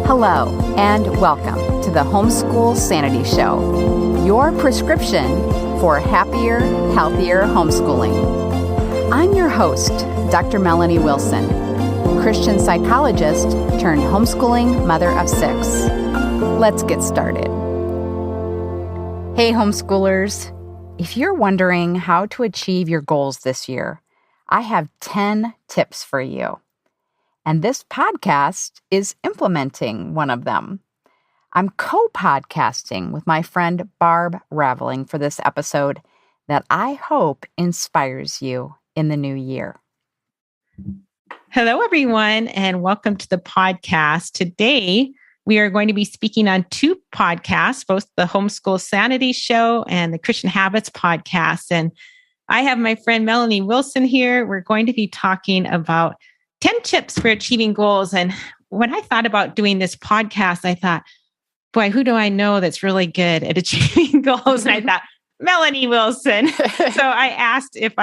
Hello, and welcome to the Homeschool Sanity Show, your prescription for happier, healthier homeschooling. I'm your host, Dr. Melanie Wilson, Christian psychologist turned homeschooling mother of 6. Let's get started. Hey, homeschoolers. If you're wondering how to achieve your goals this year, I have 10 tips for you. And this podcast is implementing one of them. I'm co-podcasting with my friend Barb Raveling for this episode that I hope inspires you in the new year. Hello, everyone, and welcome to the podcast. Today, we are going to be speaking on 2 podcasts, both the Homeschool Sanity Show and the Christian Habits podcast. And I have my friend Melanie Wilson here. We're going to be talking about 10 tips for achieving goals. And when I thought about doing this podcast, I thought, boy, who do I know that's really good at achieving goals? And I thought, Melanie Wilson. So I asked if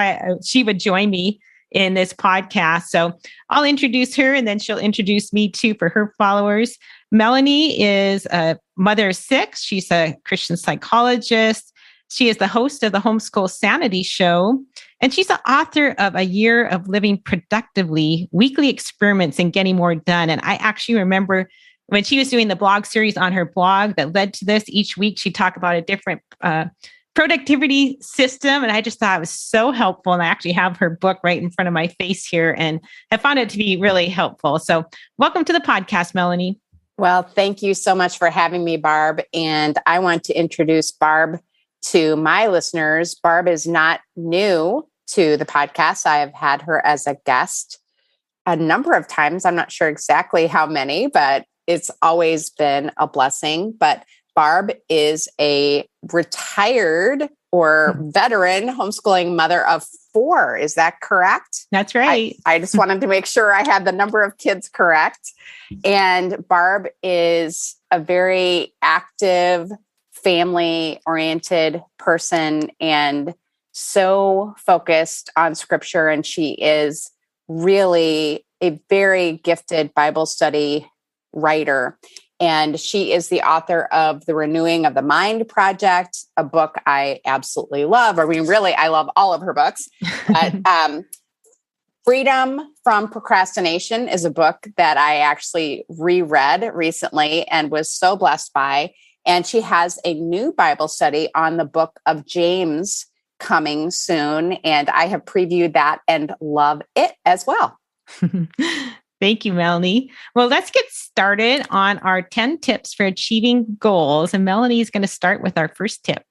she would join me in this podcast. So I'll introduce her and then she'll introduce me too for her followers. Melanie is a mother of 6. She's a Christian psychologist. She is the host of the Homeschool Sanity Show, and she's the author of A Year of Living Productively, Weekly Experiments in Getting More Done. And I actually remember when she was doing the blog series on her blog that led to this, each week she'd talk about a different productivity system. And I just thought it was so helpful. And I actually have her book right in front of my face here and have found it to be really helpful. So welcome to the podcast, Melanie. Well, thank you so much for having me, Barb. And I want to introduce Barb to my listeners. Barb is not new to the podcast. I have had her as a guest a number of times. I'm not sure exactly how many, but it's always been a blessing. But Barb is a retired or veteran homeschooling mother of 4. Is that correct? That's right. I just wanted to make sure I had the number of kids correct. And Barb is a very active, family-oriented person and so focused on scripture. And she is really a very gifted Bible study writer. And she is the author of The Renewing of the Mind Project, a book I absolutely love. I mean, really, I love all of her books. But Freedom from Procrastination is a book that I actually reread recently and was so blessed by. And she has a new Bible study on the book of James coming soon. And I have previewed that and love it as well. Thank you, Melanie. Well, let's get started on our 10 tips for achieving goals. And Melanie is going to start with our first tip.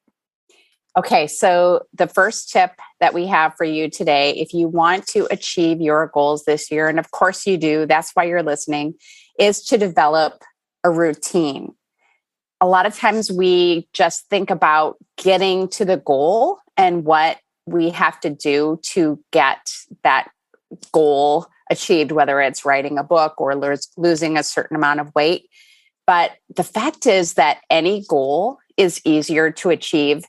Okay, so the first tip that we have for you today, if you want to achieve your goals this year, and of course you do, that's why you're listening, is to develop a routine. A lot of times we just think about getting to the goal and what we have to do to get that goal achieved, whether it's writing a book or losing a certain amount of weight. But the fact is that any goal is easier to achieve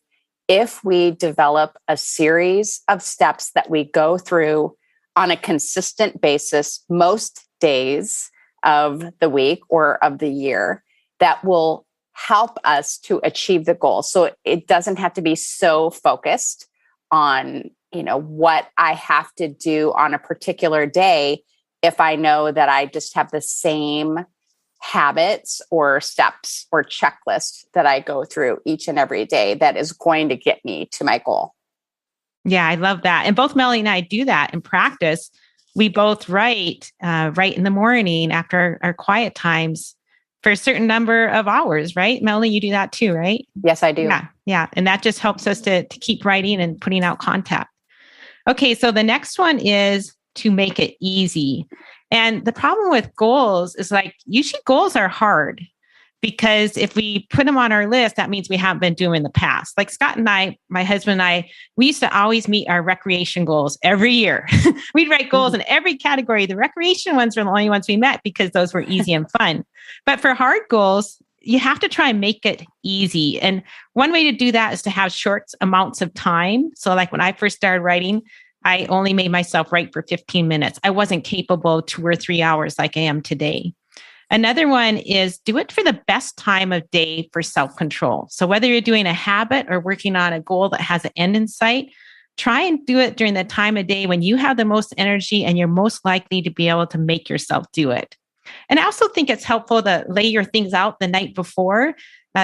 if we develop a series of steps that we go through on a consistent basis most days of the week or of the year that will help us to achieve the goal. So it doesn't have to be so focused on, what I have to do on a particular day if I know that I just have the same habits or steps or checklists that I go through each and every day that is going to get me to my goal. Yeah, I love that. And both Melanie and I do that in practice. We both write in the morning after our quiet times for a certain number of hours, right? Melanie, you do that too, right? Yes, I do. Yeah. And that just helps us to keep writing and putting out content. Okay, so the next one is to make it easy. And the problem with goals is usually goals are hard because if we put them on our list, that means we haven't been doing in the past. Like Scott and I, my husband and I, we used to always meet our recreation goals every year. We'd write goals in every category. The recreation ones were the only ones we met because those were easy and fun. But for hard goals, you have to try and make it easy. And one way to do that is to have short amounts of time. So like when I first started writing, I only made myself write for 15 minutes. I wasn't capable 2 or 3 hours like I am today. Another one is do it for the best time of day for self-control. So whether you're doing a habit or working on a goal that has an end in sight, try and do it during the time of day when you have the most energy and you're most likely to be able to make yourself do it. And I also think it's helpful to lay your things out the night before,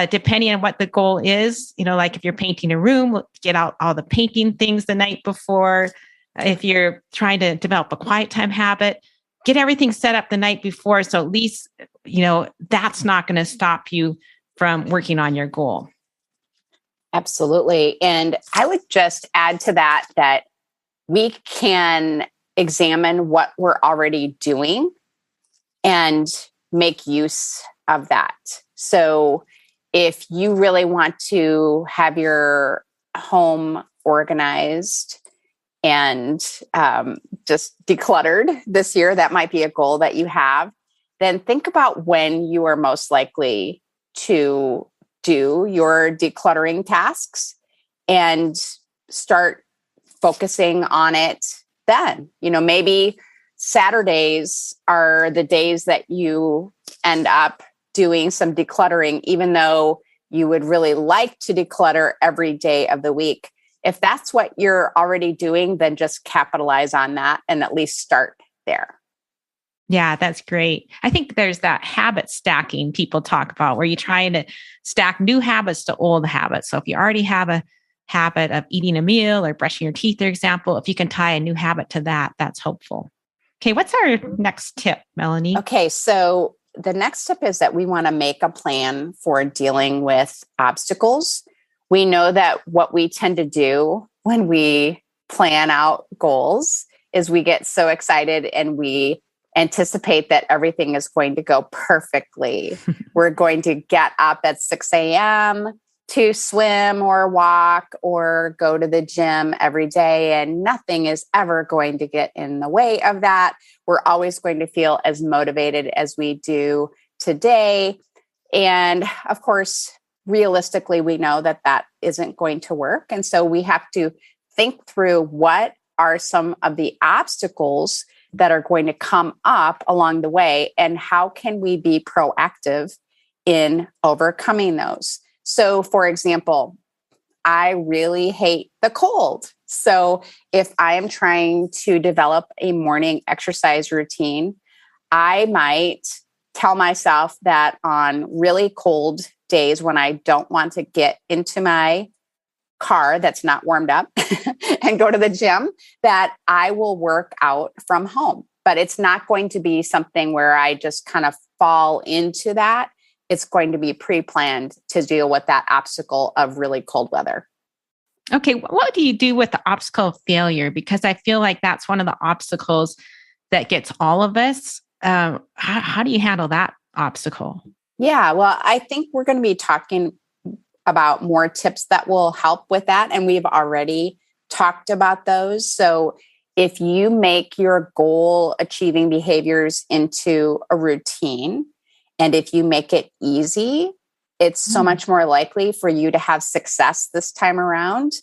depending on what the goal is. Like if you're painting a room, get out all the painting things the night before. If you're trying to develop a quiet time habit, get everything set up the night before. So at least, that's not going to stop you from working on your goal. Absolutely. And I would just add to that we can examine what we're already doing and make use of that. So if you really want to have your home organized and just decluttered this year, that might be a goal that you have, then think about when you are most likely to do your decluttering tasks and start focusing on it then. Maybe Saturdays are the days that you end up doing some decluttering, even though you would really like to declutter every day of the week. If that's what you're already doing, then just capitalize on that and at least start there. Yeah, that's great. I think there's that habit stacking people talk about where you're trying to stack new habits to old habits. So if you already have a habit of eating a meal or brushing your teeth, for example, if you can tie a new habit to that, that's helpful. Okay, what's our next tip, Melanie? Okay, so the next tip is that we want to make a plan for dealing with obstacles. We know that what we tend to do when we plan out goals is we get so excited and we anticipate that everything is going to go perfectly. We're going to get up at 6 a.m. to swim or walk or go to the gym every day, and nothing is ever going to get in the way of that. We're always going to feel as motivated as we do today. And of course, realistically, we know that that isn't going to work. And so we have to think through what are some of the obstacles that are going to come up along the way, and how can we be proactive in overcoming those. So, for example, I really hate the cold. So if I am trying to develop a morning exercise routine, I might tell myself that on really cold days when I don't want to get into my car that's not warmed up and go to the gym, that I will work out from home. But it's not going to be something where I just kind of fall into that. It's going to be pre-planned to deal with that obstacle of really cold weather. Okay, what do you do with the obstacle of failure? Because I feel like that's one of the obstacles that gets all of us. How do you handle that obstacle? Yeah, well, I think we're going to be talking about more tips that will help with that. And we've already talked about those. So if you make your goal achieving behaviors into a routine, and if you make it easy, it's so much more likely for you to have success this time around.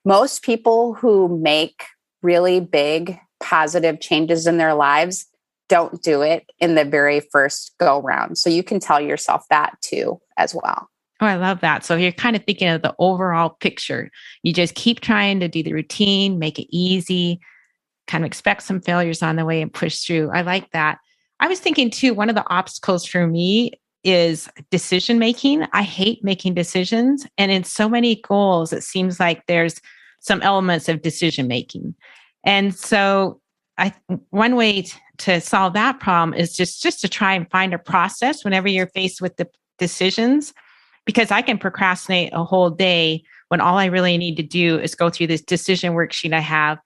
Most people who make really big positive changes in their lives don't do it in the very first go round. So you can tell yourself that too, as well. Oh, I love that. So you're kind of thinking of the overall picture. You just keep trying to do the routine, make it easy, kind of expect some failures on the way and push through. I like that. I was thinking too, one of the obstacles for me is decision making. I hate making decisions. And in so many goals, it seems like there's some elements of decision making. And so one way to solve that problem is just to try and find a process whenever you're faced with the decisions, because I can procrastinate a whole day when all I really need to do is go through this decision worksheet I have.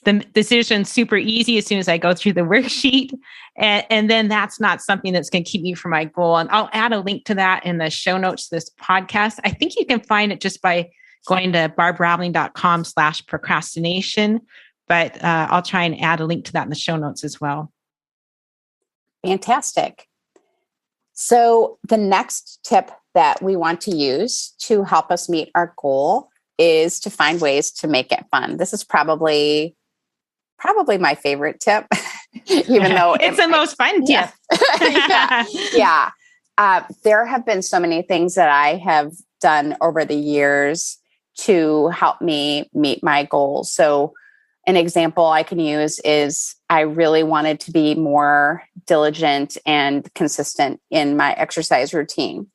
The decision's super easy as soon as I go through the worksheet. And then that's not something that's going to keep me from my goal. And I'll add a link to that in the show notes to this podcast. I think you can find it just by going to barbravling.com/procrastination. But I'll try and add a link to that in the show notes as well. Fantastic. So the next tip that we want to use to help us meet our goal is to find ways to make it fun. This is probably my favorite tip even though it's the most fun tip. Yeah. There have been so many things that I have done over the years to help me meet my goals. So an example I can use is I really wanted to be more diligent and consistent in my exercise routine.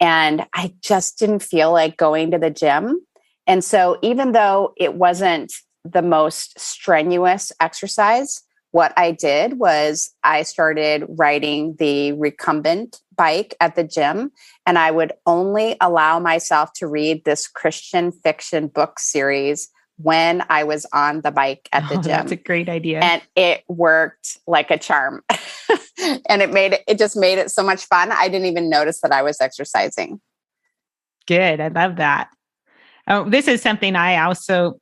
And I just didn't feel like going to the gym. And so even though it wasn't the most strenuous exercise, what I did was I started riding the recumbent bike at the gym, and I would only allow myself to read this Christian fiction book series when I was on the bike at the gym. That's a great idea. And it worked like a charm. And it just made it so much fun. I didn't even notice that I was exercising. Good. I love that. Oh, this is something I also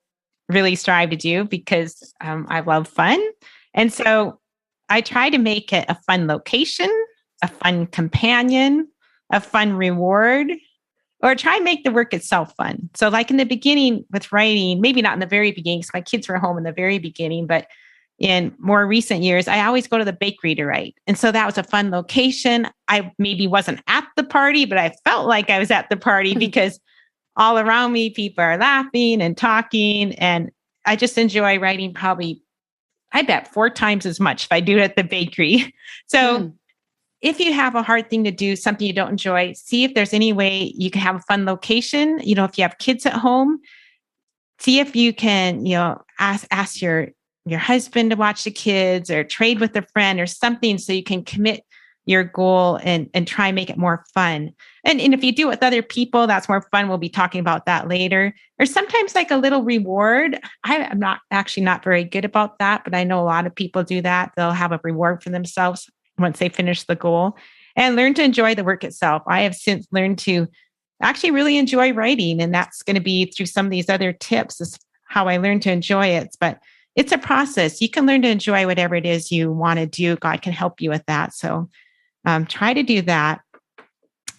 really strive to do because I love fun. And so I try to make it a fun location, a fun companion, a fun reward, or try and make the work itself fun. So like in the beginning with writing, maybe not in the very beginning, because my kids were home in the very beginning, but in more recent years, I always go to the bakery to write. And so that was a fun location. I maybe wasn't at the party, but I felt like I was at the party because all around me, people are laughing and talking. And I just enjoy writing probably, I bet 4 times as much if I do it at the bakery. So if you have a hard thing to do, something you don't enjoy, see if there's any way you can have a fun location. You know, if you have kids at home, see if you can, ask your husband to watch the kids or trade with a friend or something so you can commit your goal and try and make it more fun. And if you do it with other people, that's more fun. We'll be talking about that later. Or sometimes like a little reward. I'm not very good about that, but I know a lot of people do that. They'll have a reward for themselves once they finish the goal and learn to enjoy the work itself. I have since learned to actually really enjoy writing. And that's going to be through some of these other tips is how I learned to enjoy it. But it's a process. You can learn to enjoy whatever it is you want to do. God can help you with that. So try to do that.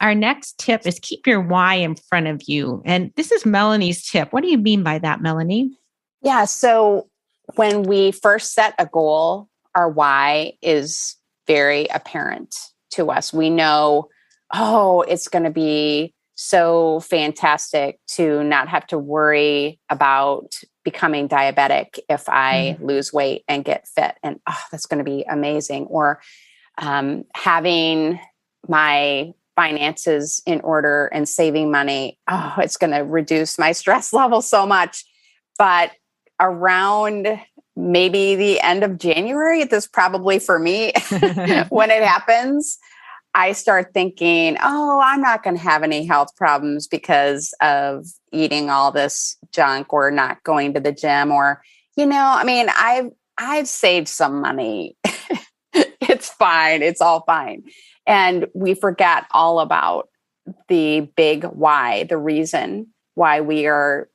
Our next tip is keep your why in front of you. And this is Melanie's tip. What do you mean by that, Melanie? Yeah. So when we first set a goal, our why is very apparent to us. We know, it's going to be so fantastic to not have to worry about becoming diabetic if I lose weight and get fit. And that's going to be amazing. Or having my finances in order and saving money. It's going to reduce my stress level so much. But around maybe the end of January, this is probably for me, when it happens, I start thinking, I'm not going to have any health problems because of eating all this junk or not going to the gym or, I've saved some money. It's fine. It's all fine. And we forget all about the big why, the reason why we are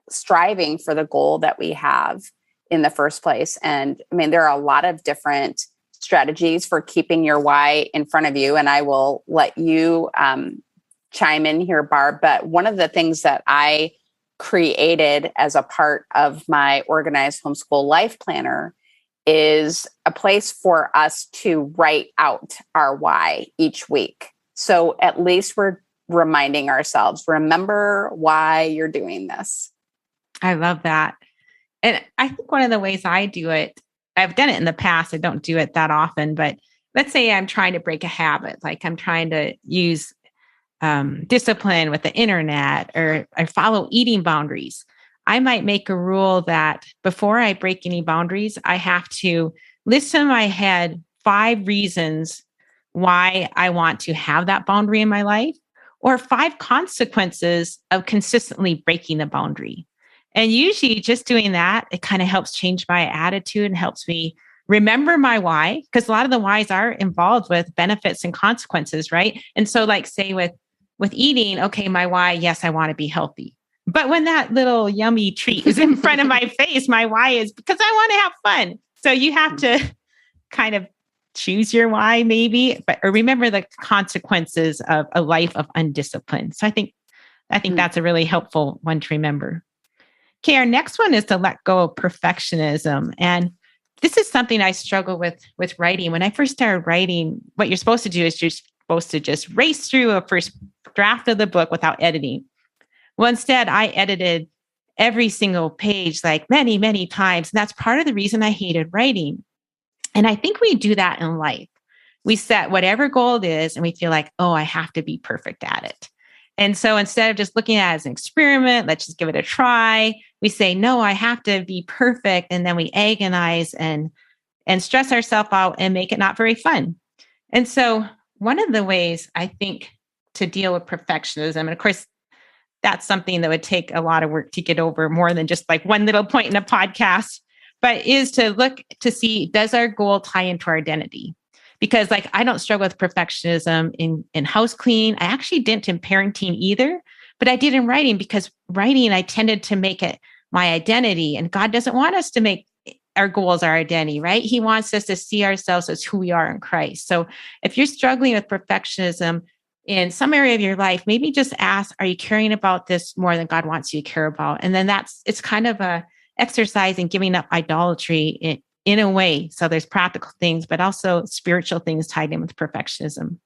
striving for the goal that we have in the first place. And there are a lot of different strategies for keeping your why in front of you. And I will let you chime in here, Barb. But one of the things that I created as a part of my organized homeschool life planner is a place for us to write out our why each week. So at least we're reminding ourselves, remember why you're doing this. I love that. And I think one of the ways I do it, I've done it in the past. I don't do it that often, but let's say I'm trying to break a habit, like I'm trying to use discipline with the internet or I follow eating boundaries. I might make a rule that before I break any boundaries, I have to list in my head 5 reasons why I want to have that boundary in my life, or 5 consequences of consistently breaking the boundary. And usually just doing that, it kind of helps change my attitude and helps me remember my why, because a lot of the whys are involved with benefits and consequences, right? And so like say with eating, okay, my why, yes, I want to be healthy. But when that little yummy treat is in front of my face, my why is because I want to have fun. So you have to kind of choose your why maybe, or remember the consequences of a life of undiscipline. So I think that's a really helpful one to remember. Okay, our next one is to let go of perfectionism. And this is something I struggle with writing. When I first started writing, what you're supposed to do is you're supposed to just race through a first draft of the book without editing. Well, instead, I edited every single page like many, many times. And that's part of the reason I hated writing. And I think we do that in life. We set whatever goal it is and we feel like, oh, I have to be perfect at it. And so instead of just looking at it as an experiment, let's just give it a try. We say, no, I have to be perfect. And then we agonize and stress ourselves out and make it not very fun. And so one of the ways I think to deal with perfectionism, and of course, that's something that would take a lot of work to get over more than just like one little point in a podcast, but is to look to see, does our goal tie into our identity? Because like, I don't struggle with perfectionism in house cleaning. I actually didn't in parenting either, but I did in writing, because writing, I tended to make it my identity. And God doesn't want us to make our goals our identity, right? He wants us to see ourselves as who we are in Christ. So if you're struggling with perfectionism in some area of your life, maybe just ask, are you caring about this more than God wants you to care about? And then it's kind of a exercise in giving up idolatry in a way. So there's practical things, but also spiritual things tied in with perfectionism.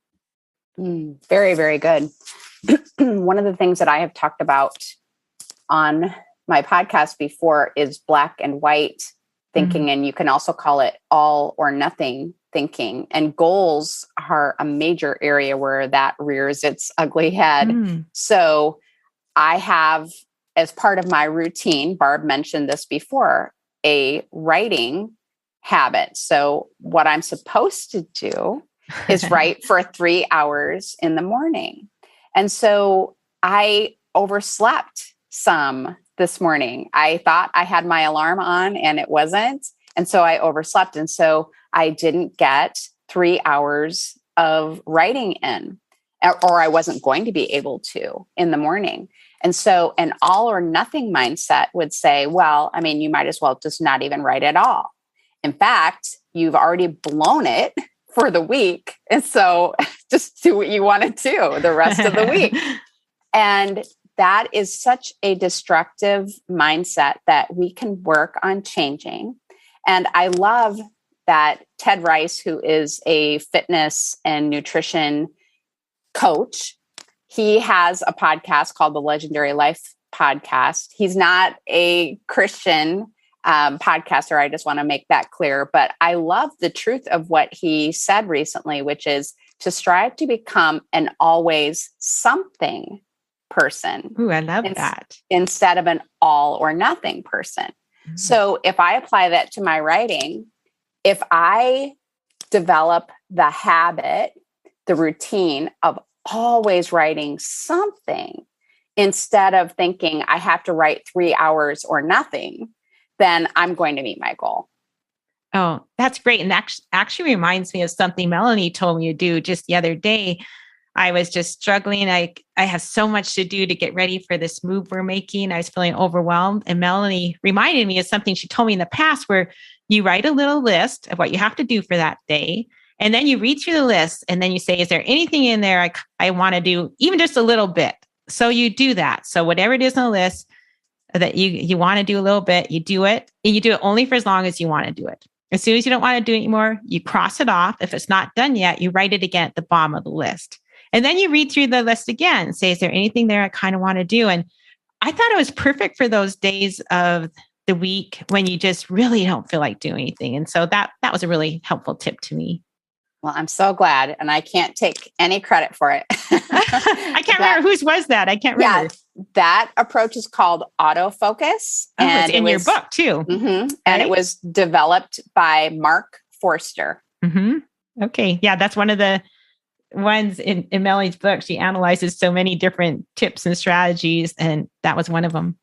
Very, very good. One of the things that I have talked about on my podcast before is black and white thinking. And you can also call it all or nothing thinking. And goals are a major area where that rears its ugly head. So I have, as part of my routine, Barb mentioned this before, a writing habit. So what I'm supposed to do is write for 3 hours in the morning. And so I overslept some this morning. I thought I had my alarm on and it wasn't. And so I overslept. And so I didn't get 3 hours of writing in, or I wasn't going to be able to in the morning. And so an all or nothing mindset would say, well, I mean, you might as well just not even write at all. In fact, you've already blown it for the week. And so just do what you want to do the rest of the week. And that is such a destructive mindset that we can work on changing. And I love that Ted Rice, who is a fitness and nutrition coach, he has a podcast called the Legendary Life Podcast. He's not a Christian podcaster. I just want to make that clear. But I love the truth of what he said recently, which is to strive to become an always something person. Ooh, I love that. Instead of an all or nothing person. Mm-hmm. So if I apply that to my writing, if I develop the habit, the routine of always writing something instead of thinking I have to write 3 hours or nothing, then I'm going to meet my goal. Oh, that's great. And that actually reminds me of something Melanie told me to do just the other day. I was just struggling. I have so much to do to get ready for this move we're making. I was feeling overwhelmed. And Melanie reminded me of something she told me in the past, where you write a little list of what you have to do for that day. And then you read through the list and then you say, is there anything in there I want to do, even just a little bit? So you do that. So whatever it is on the list that you want to do a little bit, you do it, and you do it only for as long as you want to do it. As soon as you don't want to do it anymore, you cross it off. If it's not done yet, you write it again at the bottom of the list. And then you read through the list again and say, is there anything there I kind of want to do? And I thought it was perfect for those days of the week when you just really don't feel like doing anything. And so that was a really helpful tip to me. Well, I'm so glad. And I can't take any credit for it. I can't remember whose was that. I can't remember. Yeah, that approach is called autofocus. Oh, and it's in your book too. Mm-hmm, and it was developed by Mark Forster. Mm-hmm. Okay. Yeah, that's one of the ones in Melanie's book. She analyzes so many different tips and strategies, and that was one of them.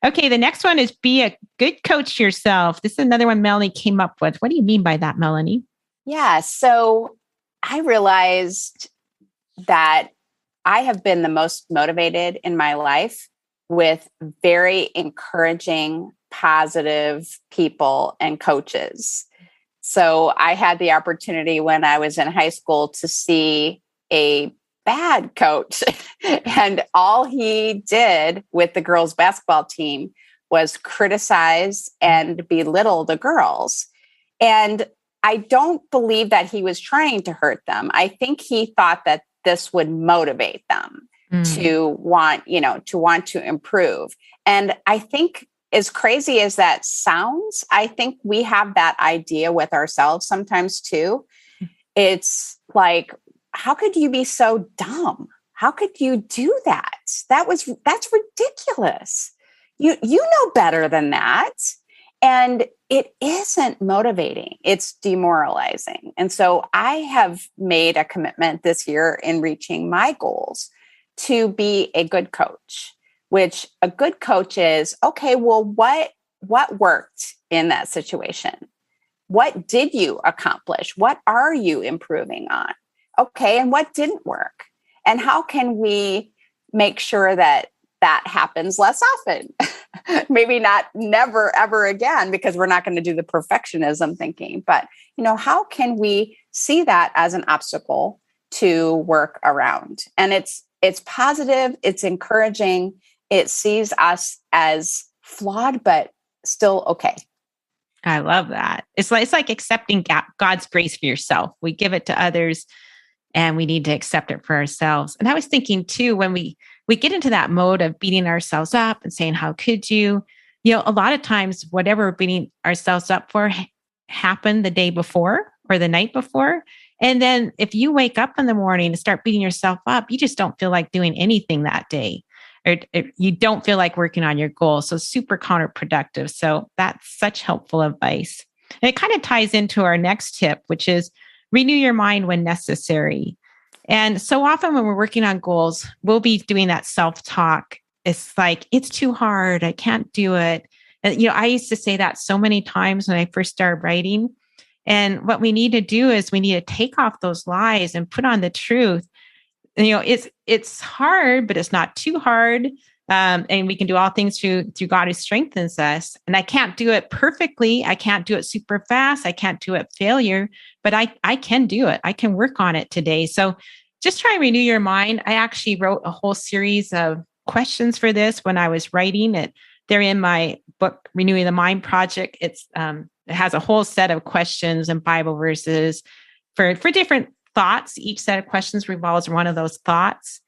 Okay, the next one is be a good coach yourself. This is another one Melanie came up with. What do you mean by that, Melanie? Yeah, so I realized that I have been the most motivated in my life with very encouraging, positive people and coaches. So I had the opportunity when I was in high school to see a bad coach. And all he did with the girls' basketball team was criticize and belittle the girls. And I don't believe that he was trying to hurt them. I think he thought that this would motivate them to want, to improve. And I think, as crazy as that sounds, I think we have that idea with ourselves sometimes too. It's like, how could you be so dumb? How could you do that? That's ridiculous. You know better than that. And it isn't motivating. It's demoralizing. And so I have made a commitment this year in reaching my goals to be a good coach, which a good coach is, okay, well, what worked in that situation? What did you accomplish? What are you improving on? Okay, and what didn't work? And how can we make sure that happens less often? Maybe not never, ever again, because we're not going to do the perfectionism thinking. But, how can we see that as an obstacle to work around? And it's positive, it's encouraging, it sees us as flawed, but still okay. I love that. It's like accepting God's grace for yourself. We give it to others and we need to accept it for ourselves. And I was thinking too, when we get into that mode of beating ourselves up and saying, how could you? A lot of times, whatever we're beating ourselves up for happened the day before or the night before. And then if you wake up in the morning and start beating yourself up, you just don't feel like doing anything that day. Or you don't feel like working on your goal. So super counterproductive. So that's such helpful advice. And it kind of ties into our next tip, which is renew your mind when necessary. And so often when we're working on goals, we'll be doing that self-talk. It's like, it's too hard. I can't do it. And, I used to say that so many times when I first started writing. And what we need to do is we need to take off those lies and put on the truth. It's hard, but it's not too hard. And we can do all things through God who strengthens us. And I can't do it perfectly. I can't do it super fast. I can't do it failure, but I can do it. I can work on it today. So just try and renew your mind. I actually wrote a whole series of questions for this when I was writing it. They're in my book, Renewing the Mind Project. It has a whole set of questions and Bible verses for different thoughts. Each set of questions revolves around one of those thoughts,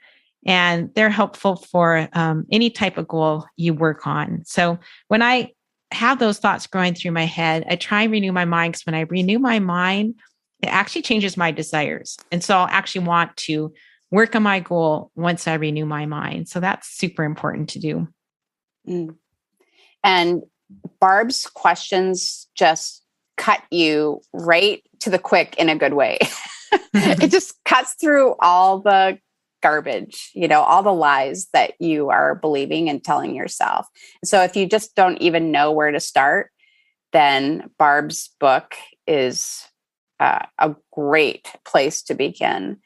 and they're helpful for any type of goal you work on. So when I have those thoughts going through my head, I try and renew my mind, because when I renew my mind, it actually changes my desires. And so I'll actually want to work on my goal once I renew my mind. So that's super important to do. And Barb's questions just cut you right to the quick in a good way. It just cuts through all the garbage, all the lies that you are believing and telling yourself. So if you just don't even know where to start, then Barb's book is a great place to begin.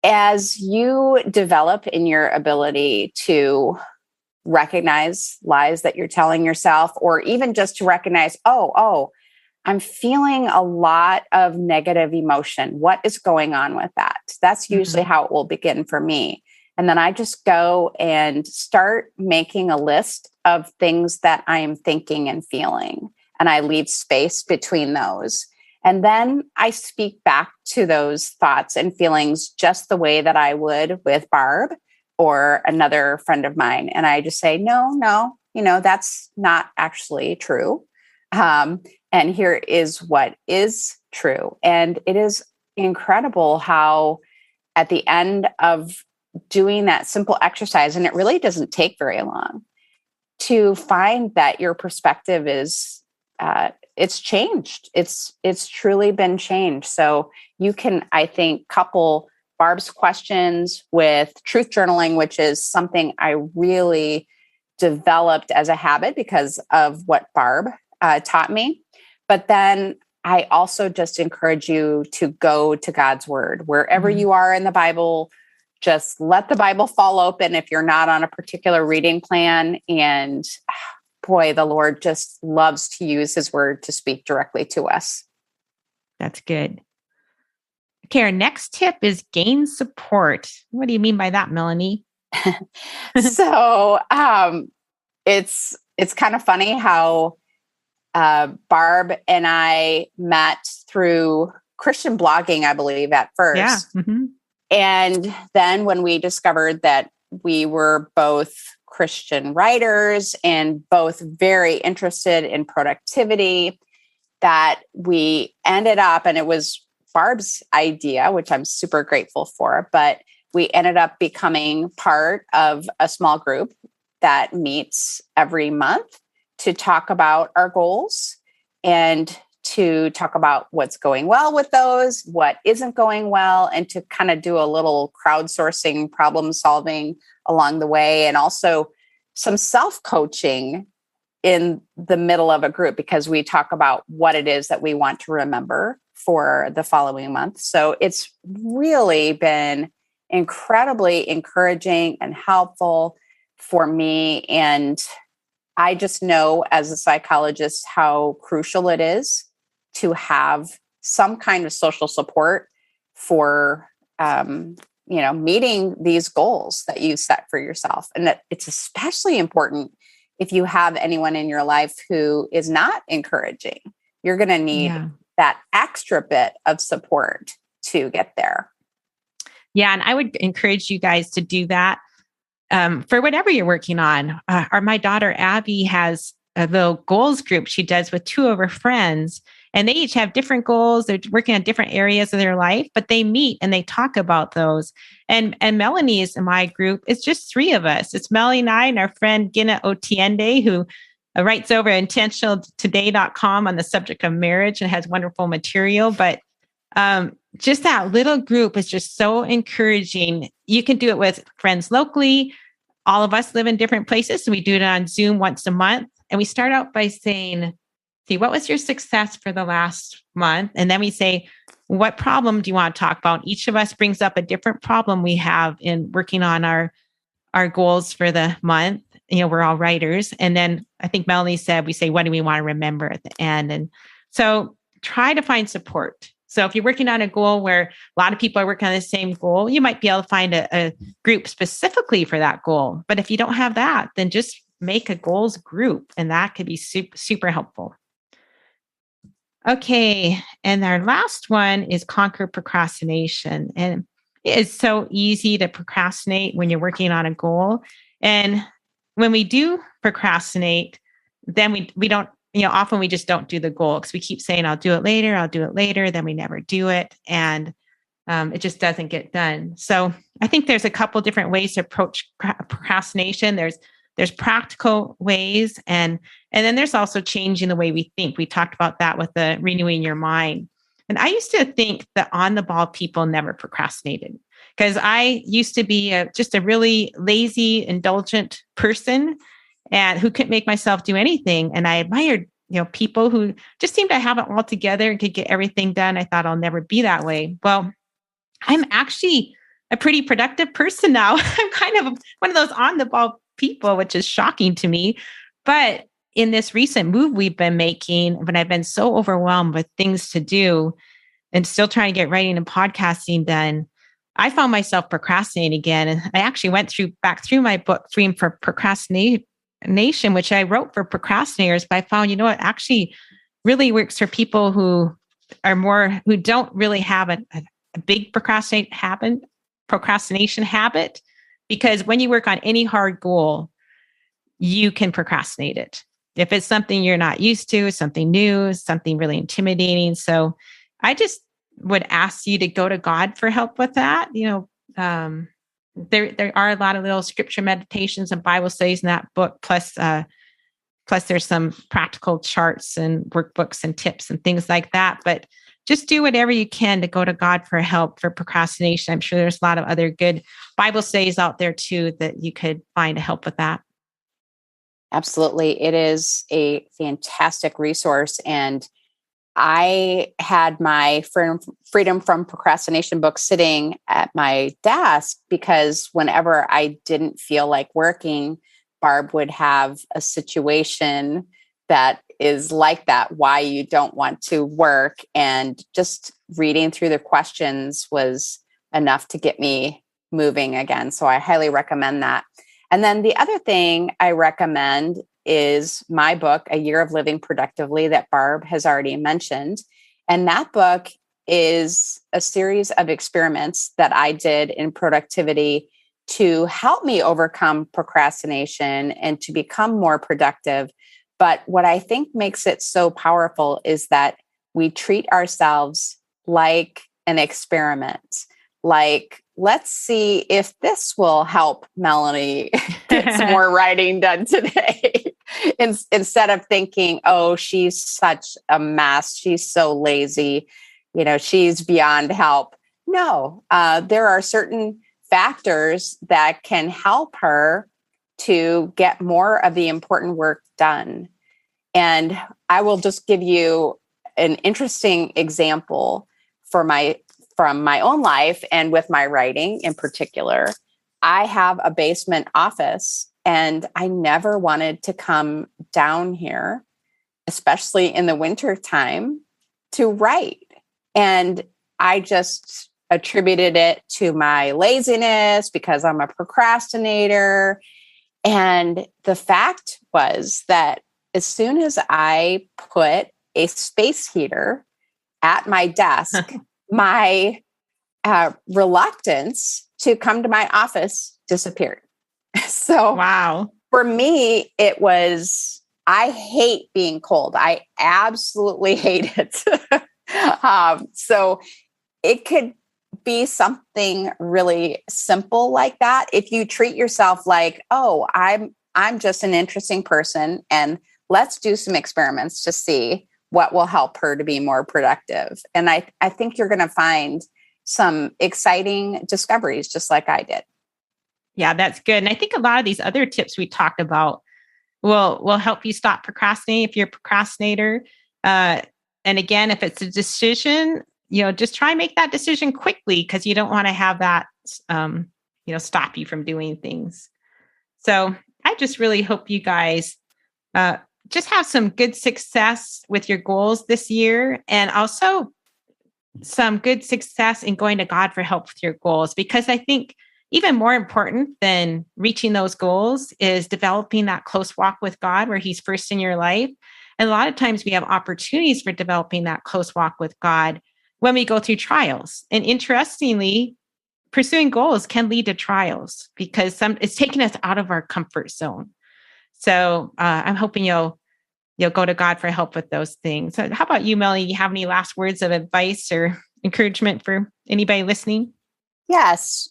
As you develop in your ability to recognize lies that you're telling yourself, or even just to recognize, oh, I'm feeling a lot of negative emotion. What is going on with that? That's usually how it will begin for me. And then I just go and start making a list of things that I am thinking and feeling. And I leave space between those. And then I speak back to those thoughts and feelings just the way that I would with Barb or another friend of mine. And I just say, no, that's not actually true. And here is what is true. And it is incredible how at the end of doing that simple exercise, and it really doesn't take very long, to find that your perspective is, it's changed. It's truly been changed. So you can, I think, couple Barb's questions with truth journaling, which is something I really developed as a habit because of what Barb taught me. But then I also just encourage you to go to God's word. Wherever you are in the Bible, just let the Bible fall open if you're not on a particular reading plan. And boy, the Lord just loves to use his word to speak directly to us. That's good. Okay, our next tip is gain support. What do you mean by that, Melanie? So it's kind of funny how Barb and I met through Christian blogging, I believe, at first. Yeah. Mm-hmm. And then when we discovered that we were both Christian writers and both very interested in productivity, that we ended up, and it was Barb's idea, which I'm super grateful for, but we ended up becoming part of a small group that meets every month to talk about our goals and to talk about what's going well with those, what isn't going well, and to kind of do a little crowdsourcing, problem solving along the way, and also some self-coaching in the middle of a group, because we talk about what it is that we want to remember for the following month. So it's really been incredibly encouraging and helpful for me. And I just know as a psychologist how crucial it is to have some kind of social support for, meeting these goals that you set for yourself. And that it's especially important if you have anyone in your life who is not encouraging. You're going to need that extra bit of support to get there. Yeah. And I would encourage you guys to do that for whatever you're working on. My daughter, Abby, has a little goals group she does with two of her friends, and they each have different goals. They're working on different areas of their life, but they meet and they talk about those. And Melanie is in my group. It's just three of us. It's Melanie and I and our friend Gina Otiende, who writes over at intentionaltoday.com on the subject of marriage and has wonderful material. But just that little group is just so encouraging. You can do it with friends locally. All of us live in different places, so we do it on Zoom once a month. And we start out by saying, see, what was your success for the last month? And then we say, what problem do you want to talk about? Each of us brings up a different problem we have in working on our goals for the month. We're all writers. And then I think Melanie said, we say, what do we want to remember at the end? And so try to find support. So if you're working on a goal where a lot of people are working on the same goal, you might be able to find a group specifically for that goal. But if you don't have that, then just make a goals group, and that could be super, super helpful. Okay. And our last one is conquer procrastination. And it is so easy to procrastinate when you're working on a goal. And when we do procrastinate, then we don't, often we just don't do the goal because we keep saying, I'll do it later. I'll do it later. Then we never do it. And it just doesn't get done. So I think there's a couple different ways to approach procrastination. There's practical ways, and then there's also changing the way we think. We talked about that with the renewing your mind. And I used to think that on the ball people never procrastinated, because I used to be just a really lazy, indulgent person and who couldn't make myself do anything. And I admired, people who just seemed to have it all together and could get everything done. I thought I'll never be that way. Well, I'm actually a pretty productive person now. I'm kind of one of those on the ball people, which is shocking to me. But in this recent move we've been making, when I've been so overwhelmed with things to do and still trying to get writing and podcasting done, I found myself procrastinating again. And I actually went back through my book, Freedom from Procrastination, which I wrote for procrastinators, but I found, it actually really works for people who don't really have a big procrastination habit. Because when you work on any hard goal, you can procrastinate it. If it's something you're not used to, something new, something really intimidating. So I just would ask you to go to God for help with that. There are a lot of little scripture meditations and Bible studies in that book. Plus there's some practical charts and workbooks and tips and things like that. But just do whatever you can to go to God for help for procrastination. I'm sure there's a lot of other good Bible studies out there too that you could find to help with that. Absolutely. It is a fantastic resource. And I had my Freedom from Procrastination book sitting at my desk because whenever I didn't feel like working, Barb would have a situation that is like that, why you don't want to work. And just reading through the questions was enough to get me moving again. So I highly recommend that. And then the other thing I recommend is my book, A Year of Living Productively, that Barb has already mentioned. And that book is a series of experiments that I did in productivity to help me overcome procrastination and to become more productive. But what I think makes it so powerful is that we treat ourselves like an experiment. Like, let's see if this will help Melanie get some more writing done today. Instead of thinking, oh, she's such a mess. She's so lazy. She's beyond help. No, there are certain factors that can help her to get more of the important work done. And I will just give you an interesting example from my own life and with my writing in particular. I have a basement office and I never wanted to come down here, especially in the winter time, to write. And I just attributed it to my laziness because I'm a procrastinator. And the fact was that as soon as I put a space heater at my desk, my reluctance to come to my office disappeared. So wow. For me, it was, I hate being cold. I absolutely hate it. So it could be something really simple like that. If you treat yourself like, oh, I'm just an interesting person and let's do some experiments to see what will help her to be more productive. And I think you're going to find some exciting discoveries just like I did. Yeah, that's good. And I think a lot of these other tips we talked about will help you stop procrastinating if you're a procrastinator. And again, if it's a decision, just try and make that decision quickly because you don't want to have that, stop you from doing things. So I just really hope you guys just have some good success with your goals this year, and also some good success in going to God for help with your goals, because I think even more important than reaching those goals is developing that close walk with God where He's first in your life. And a lot of times we have opportunities for developing that close walk with God when we go through trials. And interestingly, pursuing goals can lead to trials because it's taking us out of our comfort zone. So I'm hoping you'll go to God for help with those things. So how about you, Melanie? You have any last words of advice or encouragement for anybody listening? Yes.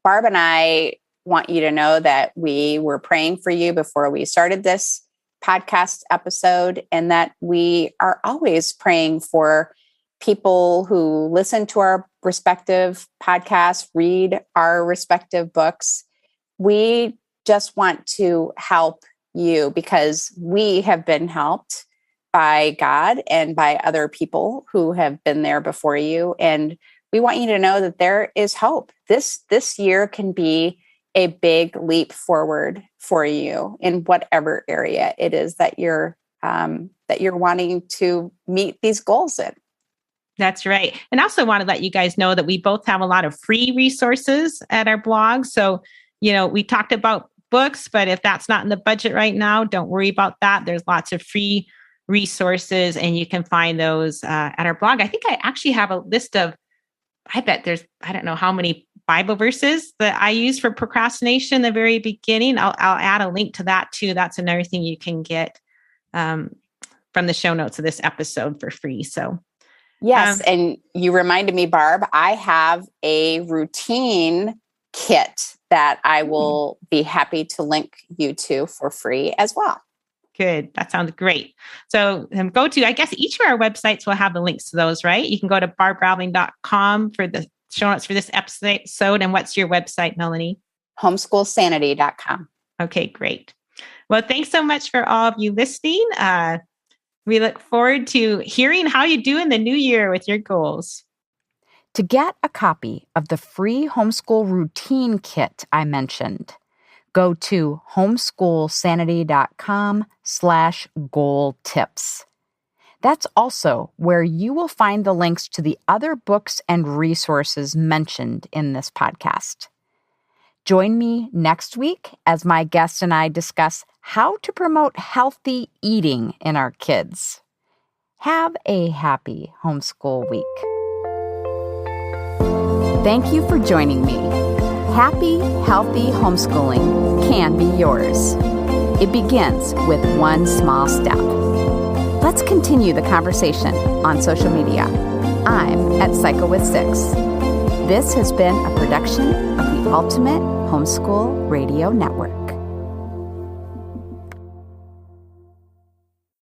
Barb and I want you to know that we were praying for you before we started this podcast episode, and that we are always praying for people who listen to our respective podcasts, read our respective books. We just want to help you because we have been helped by God and by other people who have been there before you. And we want you to know that there is hope. This year can be a big leap forward for you in whatever area it is that you're wanting to meet these goals in. That's right. And I also want to let you guys know that we both have a lot of free resources at our blog. So, we talked about books, but if that's not in the budget right now, don't worry about that. There's lots of free resources and you can find those at our blog. I think I actually have a list of, I don't know how many Bible verses that I use for procrastination in the very beginning. I'll add a link to that too. That's another thing you can get from the show notes of this episode for free. So yes. And you reminded me, Barb, I have a routine kit that I will be happy to link you to for free as well. Good. That sounds great. So go to, I guess each of our websites will have the links to those, right? You can go to barbrowling.com for the show notes for this episode. And what's your website, Melanie? Homeschoolsanity.com. Okay, great. Well, thanks so much for all of you listening. We look forward to hearing how you do in the new year with your goals. To get a copy of the free homeschool routine kit I mentioned, go to homeschoolsanity.com/goal tips. That's also where you will find the links to the other books and resources mentioned in this podcast. Join me next week as my guest and I discuss how to promote healthy eating in our kids. Have a happy homeschool week. Thank you for joining me. Happy, healthy homeschooling can be yours. It begins with one small step. Let's continue the conversation on social media. I'm at Psycho with Six. This has been a production of the Ultimate Homeschool Radio Network.